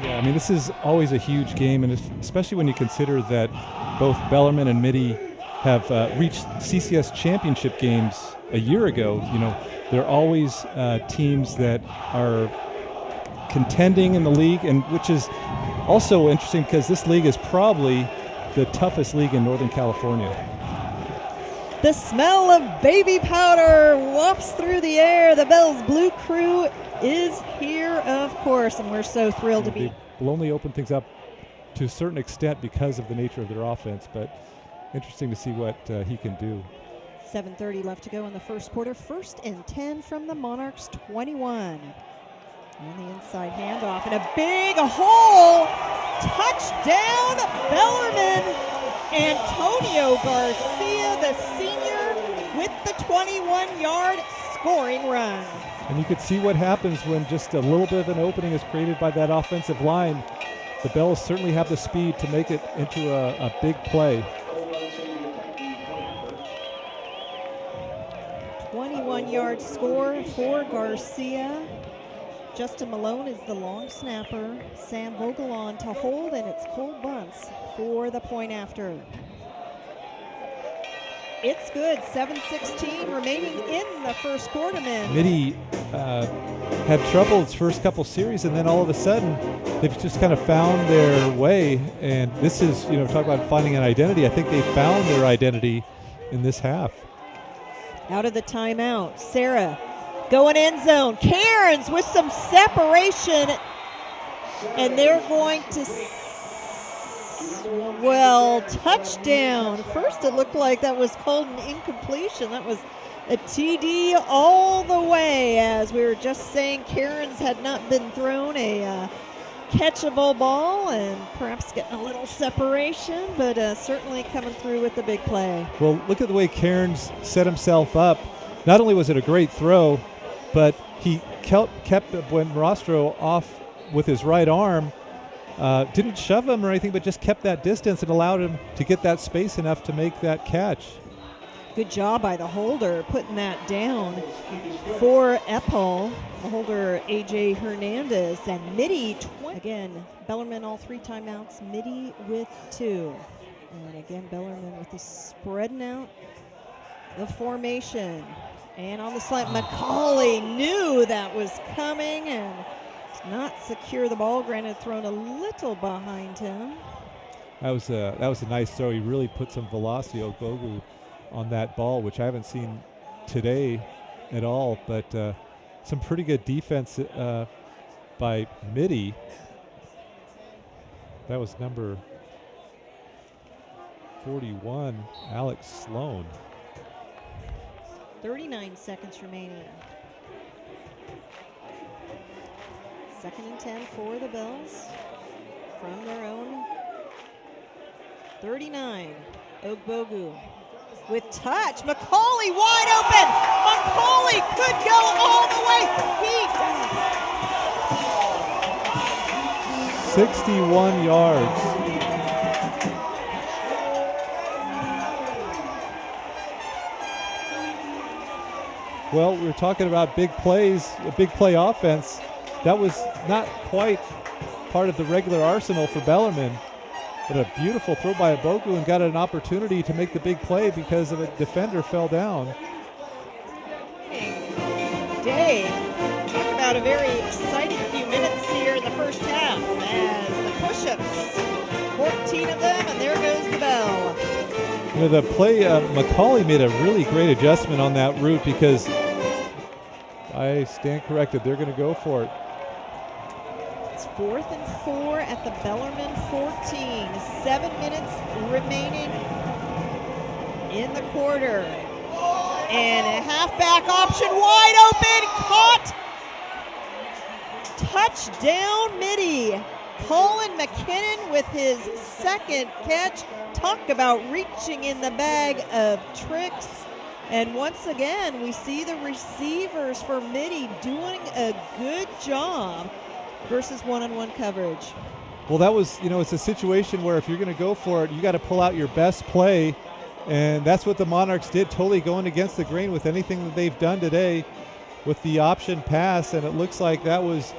Yeah, I mean, this is always a huge game, and especially when you consider that both Bellarmine and Mitty have reached CCS championship games a year ago. You know, they're always teams that are contending in the league, and which is also interesting because this league is probably the toughest league in Northern California. The smell of baby powder wafts through the air. The Bell's Blue Crew is here, of course, and we're so thrilled to be. Will only open things up to a certain extent because of the nature of their offense, but interesting to see what he can do. 7:30 left to go in the first quarter. 1st and 10 from the Monarchs 21. And the inside handoff, and a big hole. Touchdown, Bellarmine. Antonio Garcia, the senior, with the 21-yard scoring run. And you could see what happens when just a little bit of an opening is created by that offensive line. The Bells certainly have the speed to make it into a big play. 21-yard score for Garcia. Justin Malone is the long snapper. Sam Vogel on to hold, and it's Cole Bunce for the point after. It's good. 7:16 remaining in the first quarter, man. Mitty had trouble its first couple series, and then all of a sudden they've just kind of found their way. And this is, you know, talk about finding an identity. I think they found their identity in this half. Out of the timeout, Sarah going end zone. Cairns with some separation, and they're going to, touchdown. First it looked like that was called an incompletion. That was a TD all the way. As we were just saying, Cairns had not been thrown a catchable ball, and perhaps getting a little separation, but certainly coming through with the big play. Well, look at the way Cairns set himself up. Not only was it a great throw, but he kept Buenrostro off with his right arm. Didn't shove him or anything, but just kept that distance and allowed him to get that space enough to make that catch. Good job by the holder putting that down for Epple. The holder, A.J. Hernandez, and Mitty. Again, Bellarmine all 3 timeouts, Mitty with 2. And again, Bellarmine with the spreading out the formation. And on the slant, McCauley knew that was coming and not secure the ball. Granted, thrown a little behind him. That was a nice throw. He really put some velocity, Ogbogu, on that ball, which I haven't seen today at all. But some pretty good defense by Mitty. That was number 41, Alex Sloan. 39 seconds remaining. 2nd and 10 for the Bells from their own 39. Ogbogu with touch. McCauley wide open. McCauley could go all the way. He 61 yards. Well, we were talking about big plays, a big play offense. That was not quite part of the regular arsenal for Bellarmine. But a beautiful throw by Ogbogu, and got an opportunity to make the big play because of a defender fell down. Day. Talk about a very exciting few minutes here in the first half as the push-ups, 14 of them, and there goes the bell. You know, the play, McCauley made a really great adjustment on that route, because I stand corrected. They're going to go for it. It's 4th and 4 at the Bellarmine 14. 7 minutes remaining in the quarter. And a halfback option, wide open, caught. Touchdown, Mitty. Colin McKinnon with his second catch. Talk about reaching in the bag of tricks. And once again, we see the receivers for Mitty doing a good job versus one-on-one coverage. Well, that was, it's a situation where if you're going to go for it, you got to pull out your best play. And that's what the Monarchs did, totally going against the grain with anything that they've done today with the option pass. And it looks like that was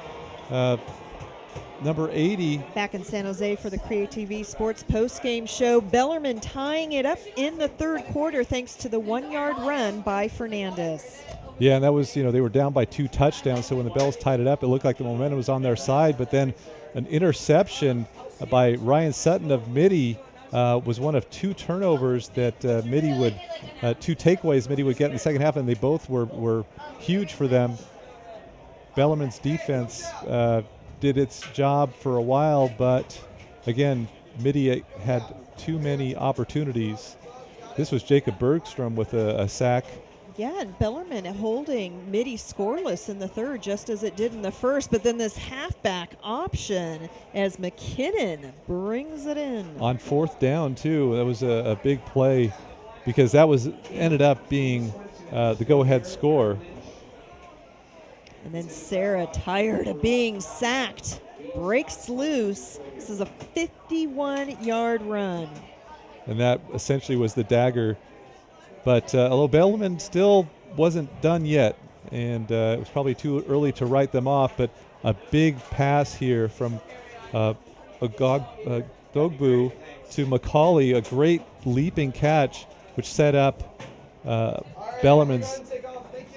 number 80. Back in San Jose for the CreaTV Sports post-game show. Bellarmine tying it up in the third quarter thanks to the 1-yard run by Fernandez. Yeah, and that was, they were down by 2 touchdowns. So when the Bells tied it up, it looked like the momentum was on their side. But then an interception by Ryan Sutton of Mitty was one of 2 turnovers that Mitty would, 2 takeaways Mitty would get in the second half, and they both were huge for them. Bellarmine's defense did its job for a while, but again, Mitty had too many opportunities. This was Jacob Bergstrom with a sack. Yeah, and Bellarmine holding Mitty scoreless in the third, just as it did in the first. But then this halfback option as McKinnon brings it in. On 4th down, too. That was a big play because that ended up being the go-ahead score. And then Sarah, tired of being sacked, breaks loose. This is a 51-yard run. And that essentially was the dagger. But although Bellarmine still wasn't done yet, and it was probably too early to write them off, but a big pass here from Dogbu to Macaulay, a great leaping catch, which set up Bellarmine's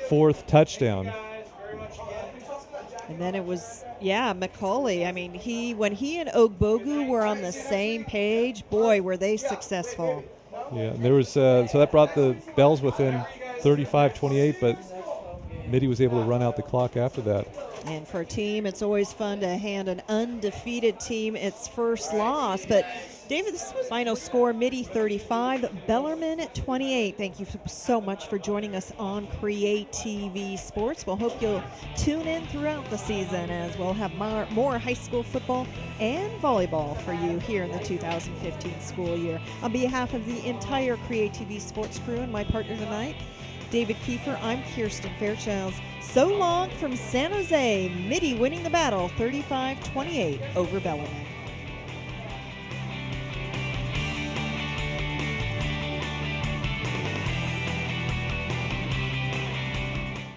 4th touchdown. And then it was, Macaulay. I mean, when he and Ogbogu were on the same page, boy, were they successful. Yeah, and there was so that brought the Bells within 35-28, but Mitty was able to run out the clock after that. And for a team, it's always fun to hand an undefeated team its first loss. But, David, this was final score, Mitty 35, Bellarmine 28. Thank you so much for joining us on CreaTV Sports. We'll hope you'll tune in throughout the season as we'll have more high school football and volleyball for you here in the 2015 school year. On behalf of the entire CreaTV Sports crew and my partner tonight, David Kiefer, I'm Kirsten Fairchilds. So long from San Jose, Mitty winning the battle 35-28 over Bellarmine.